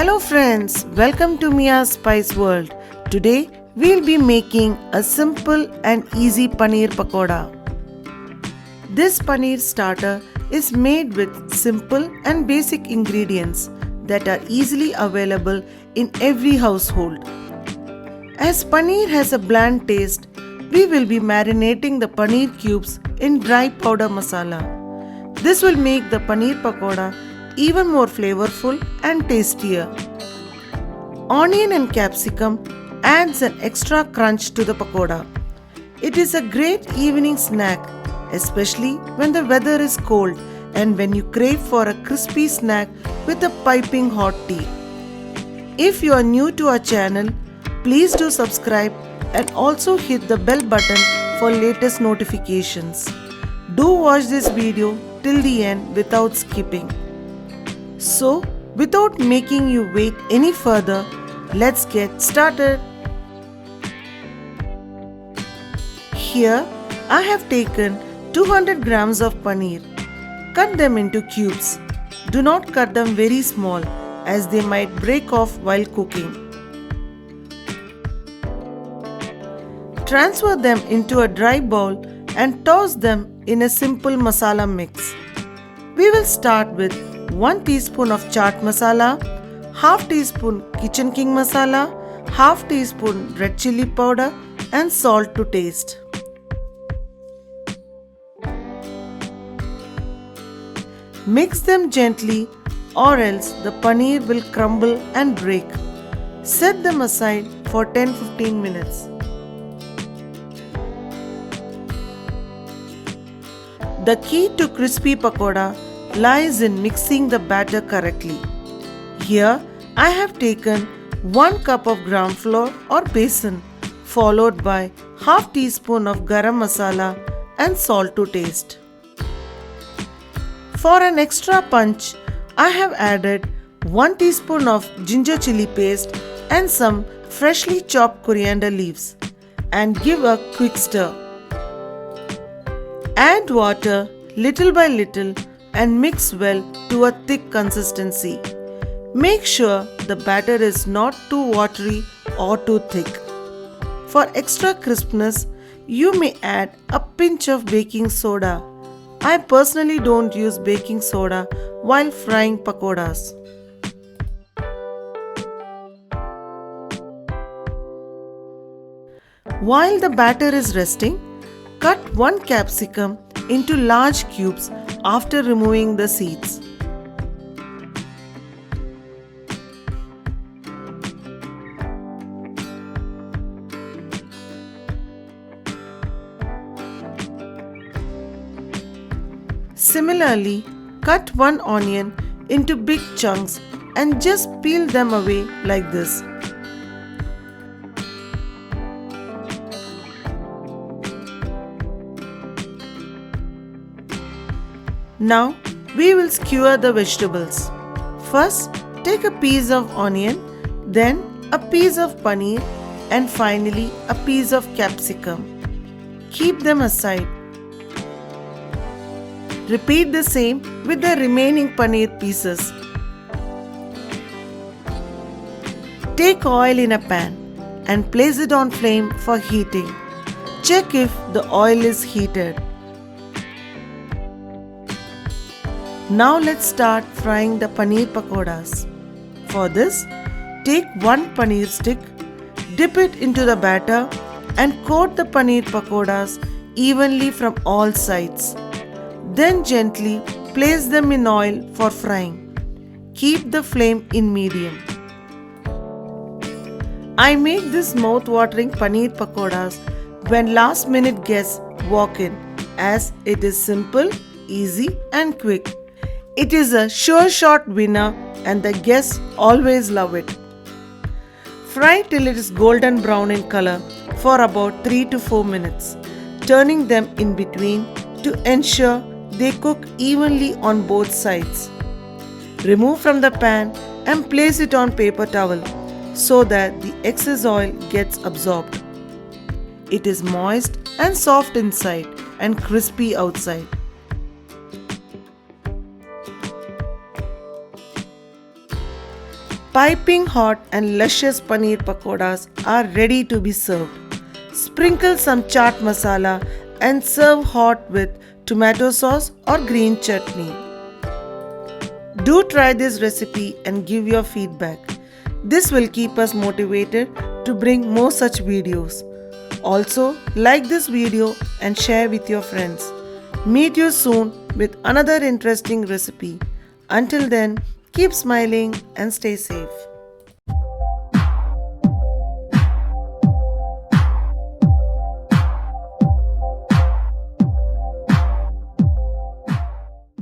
Hello friends, welcome to Miya's Spice World. Today we'll be making a simple and easy paneer pakoda. This paneer starter is made with simple and basic ingredients that are easily available in every household. As paneer has a bland taste, we will be marinating the paneer cubes in dry powder masala. This will make the paneer pakoda even more flavorful and tastier. Onion and capsicum adds an extra crunch to the pakoda. It is a great evening snack, especially when the weather is cold and when you crave for a crispy snack with a piping hot tea. If you are new to our channel, please do subscribe and also hit the bell button for latest notifications. Do watch this video till the end without skipping. So, without making you wait any further, let's get started. Here, I have taken 200 grams of paneer. Cut them into cubes. Do not cut them very small as they might break off while cooking. Transfer them into a dry bowl and toss them in a simple masala mix. We will start with 1 teaspoon of chaat masala, half teaspoon kitchen king masala, half teaspoon red chili powder and salt to taste. Mix them gently or else the paneer will crumble and break. Set them aside for 10-15 minutes. The key to crispy pakoda lies in mixing the batter correctly. Here I have taken 1 cup of gram flour or besan followed by half teaspoon of garam masala and salt to taste. For an extra punch, I have added 1 teaspoon of ginger chili paste and some freshly chopped coriander leaves and give a quick stir. Add water little by little and mix well to a thick consistency. Make sure the batter is not too watery or too thick. For extra crispness, you may add a pinch of baking soda. I personally don't use baking soda while frying pakodas. While the batter is resting, cut 1 capsicum into large cubes after removing the seeds. Similarly, cut 1 onion into big chunks and just peel them away like this. Now, we will skewer the vegetables. First, take a piece of onion, then a piece of paneer and finally a piece of capsicum. Keep them aside. Repeat the same with the remaining paneer pieces. Take oil in a pan and place it on flame for heating. Check if the oil is heated. Now let's start frying the paneer pakodas. For this, take 1 paneer stick, dip it into the batter and coat the paneer pakodas evenly from all sides. Then gently place them in oil for frying. Keep the flame in medium. I make this mouth-watering paneer pakodas when last-minute guests walk in, as it is simple, easy and quick. It is a sure shot winner and the guests always love it. Fry till it is golden brown in color for about 3 to 4 minutes, turning them in between to ensure they cook evenly on both sides. Remove from the pan and place it on paper towel so that the excess oil gets absorbed. It is moist and soft inside and crispy outside. Piping hot and luscious paneer pakodas are ready to be served. Sprinkle some chaat masala and serve hot with tomato sauce or green chutney. Do try this recipe and give your feedback. This will keep us motivated to bring more such videos. Also, like this video and share with your friends. Meet you soon with another interesting recipe. Until then, keep smiling and stay safe.